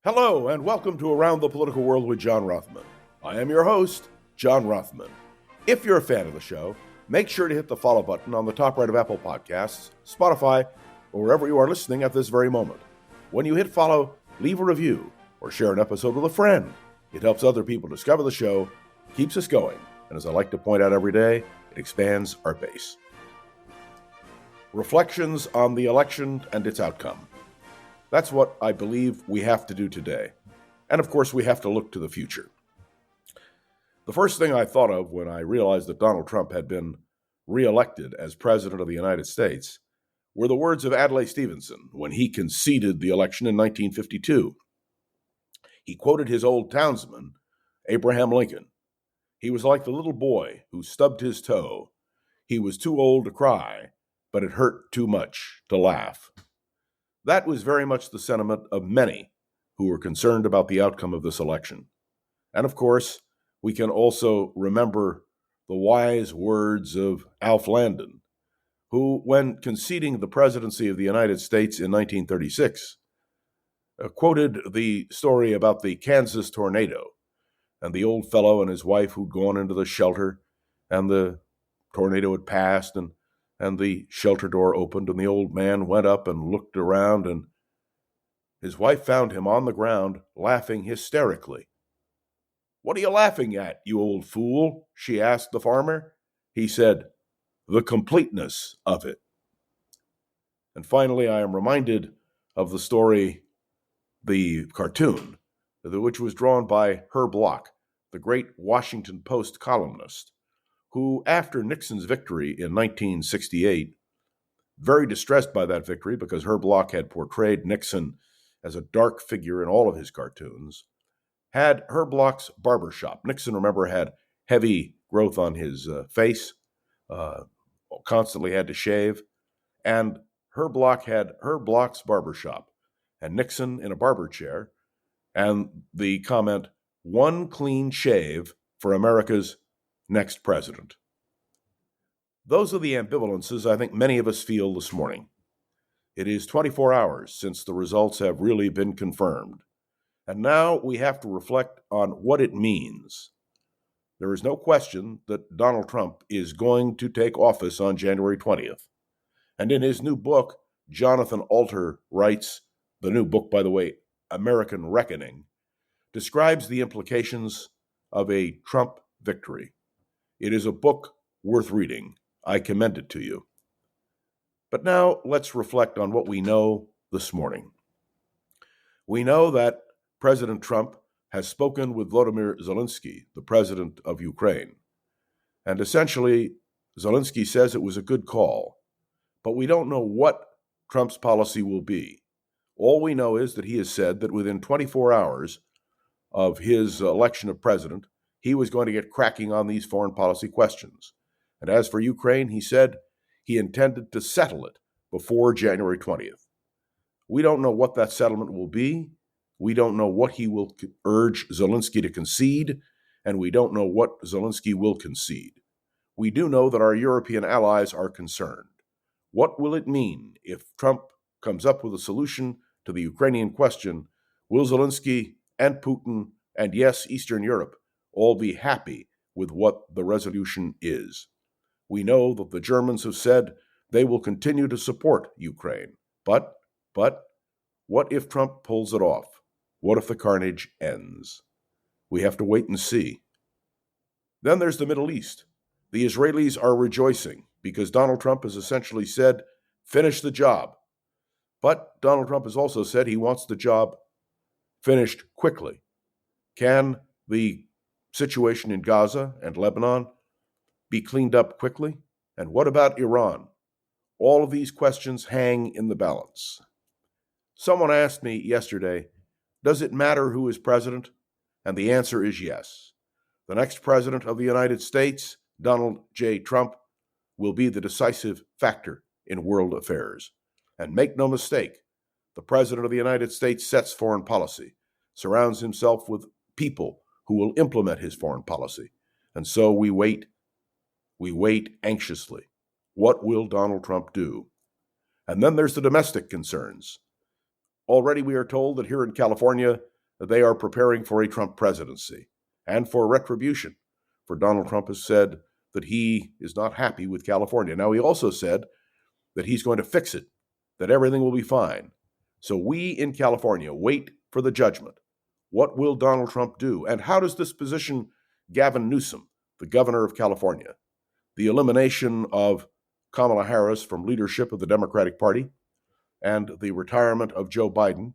Hello, and welcome to Around the Political World with John Rothman. I am your host, John Rothman. If you're a fan of the show, make sure to hit the follow button on the top right of Apple Podcasts, Spotify, or wherever you are listening at this very moment. When you hit follow, leave a review or share an episode with a friend. It helps other people discover the show, keeps us going, and as I like to point out every day, it expands our base. Reflections on the election and its outcome. That's what I believe we have to do today. And of course, we have to look to the future. The first thing I thought of when I realized that Donald Trump had been reelected as President of the United States were the words of Adlai Stevenson when he conceded the election in 1952. He quoted his old townsman, Abraham Lincoln. He was like the little boy who stubbed his toe. He was too old to cry, but it hurt too much to laugh. That was very much the sentiment of many who were concerned about the outcome of this election. And of course, we can also remember the wise words of Alf Landon, who, when conceding the presidency of the United States in 1936, quoted the story about the Kansas tornado and the old fellow and his wife who'd gone into the shelter, and the tornado had passed, and the shelter door opened, and the old man went up and looked around, and his wife found him on the ground, laughing hysterically. "What are you laughing at, you old fool?" she asked the farmer. He said, "The completeness of it." And finally, I am reminded of the story, the cartoon, which was drawn by Herb Bloch, the great Washington Post columnist, who, after Nixon's victory in 1968, very distressed by that victory because Herb Bloch had portrayed Nixon as a dark figure in all of his cartoons, had Herb Bloch's barbershop. Nixon, remember, had heavy growth on his face, constantly had to shave, and Herb Bloch had Herb Bloch's barbershop, and Nixon in a barber chair, and the comment, "One clean shave for America's next president." Those are the ambivalences I think many of us feel this morning. It is 24 hours since the results have really been confirmed, and now we have to reflect on what it means. There is no question that Donald Trump is going to take office on January 20th, and in his new book, Jonathan Alter writes, the new book, by the way, American Reckoning, describes the implications of a Trump victory. It is a book worth reading. I commend it to you. But now let's reflect on what we know this morning. We know that President Trump has spoken with Volodymyr Zelensky, the president of Ukraine. And essentially, Zelensky says it was a good call. But we don't know what Trump's policy will be. All we know is that he has said that within 24 hours of his election of president, he was going to get cracking on these foreign policy questions. And as for Ukraine, he said he intended to settle it before January 20th. We don't know what that settlement will be. We don't know what he will urge Zelensky to concede, and we don't know what Zelensky will concede. We do know that our European allies are concerned. What will it mean if Trump comes up with a solution to the Ukrainian question? Will Zelensky and Putin and, yes, Eastern Europe all be happy with what the resolution is? We know that the Germans have said they will continue to support Ukraine. But, what if Trump pulls it off? What if the carnage ends? We have to wait and see. Then there's the Middle East. The Israelis are rejoicing because Donald Trump has essentially said, finish the job. But Donald Trump has also said he wants the job finished quickly. Can the situation in Gaza and Lebanon be cleaned up quickly? And what about Iran? All of these questions hang in the balance. Someone asked me yesterday, does it matter who is president? And the answer is yes. The next president of the United States, Donald J. Trump, will be the decisive factor in world affairs. And make no mistake, the president of the United States sets foreign policy, surrounds himself with people who will implement his foreign policy. And so we wait anxiously. What will Donald Trump do? And then there's the domestic concerns. Already we are told that here in California, they are preparing for a Trump presidency and for retribution. For Donald Trump has said that he is not happy with California. Now, he also said that he's going to fix it, that everything will be fine. So we in California wait for the judgment. What will Donald Trump do? And how does this position Gavin Newsom, the governor of California, the elimination of Kamala Harris from leadership of the Democratic Party, and the retirement of Joe Biden,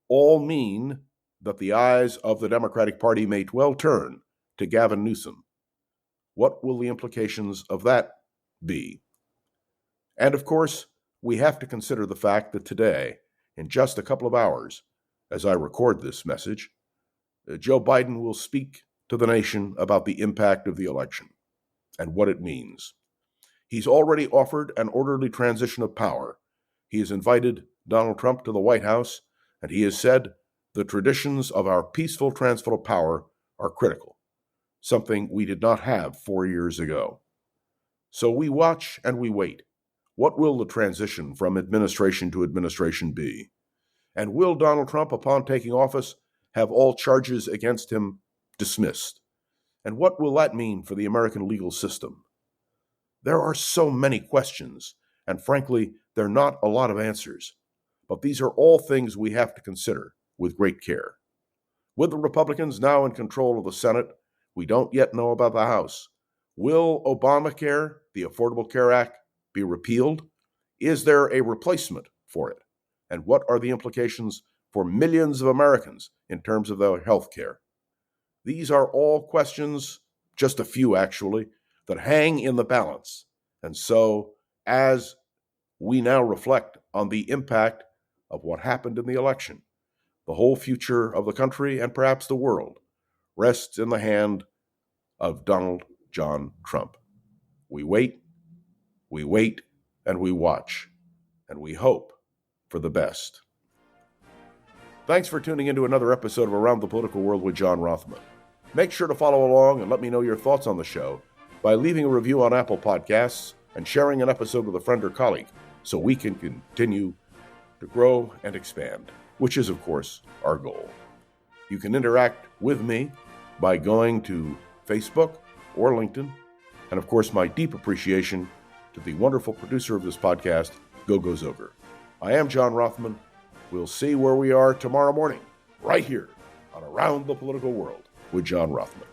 all mean that the eyes of the Democratic Party may well turn to Gavin Newsom? What will the implications of that be? And of course, we have to consider the fact that today, in just a couple of hours, as I record this message, Joe Biden will speak to the nation about the impact of the election and what it means. He's already offered an orderly transition of power. He has invited Donald Trump to the White House, and he has said the traditions of our peaceful transfer of power are critical, something we did not have 4 years ago. So we watch and we wait. What will the transition from administration to administration be? And will Donald Trump, upon taking office, have all charges against him dismissed? And what will that mean for the American legal system? There are so many questions, and frankly, there are not a lot of answers. But these are all things we have to consider with great care. With the Republicans now in control of the Senate, we don't yet know about the House. Will Obamacare, the Affordable Care Act, be repealed? Is there a replacement for it? And what are the implications for millions of Americans in terms of their health care? These are all questions, just a few actually, that hang in the balance. And so, as we now reflect on the impact of what happened in the election, the whole future of the country and perhaps the world rests in the hand of Donald John Trump. We wait, and we watch, and we hope for the best. Thanks for tuning into another episode of Around the Political World with John Rothman. Make sure to follow along and let me know your thoughts on the show by leaving a review on Apple Podcasts and sharing an episode with a friend or colleague so we can continue to grow and expand, which is, of course, our goal. You can interact with me by going to Facebook or LinkedIn, and of course, my deep appreciation to the wonderful producer of this podcast, Gogo Zoger. I am John Rothman. We'll see where we are tomorrow morning, right here on Around the Political World with John Rothman.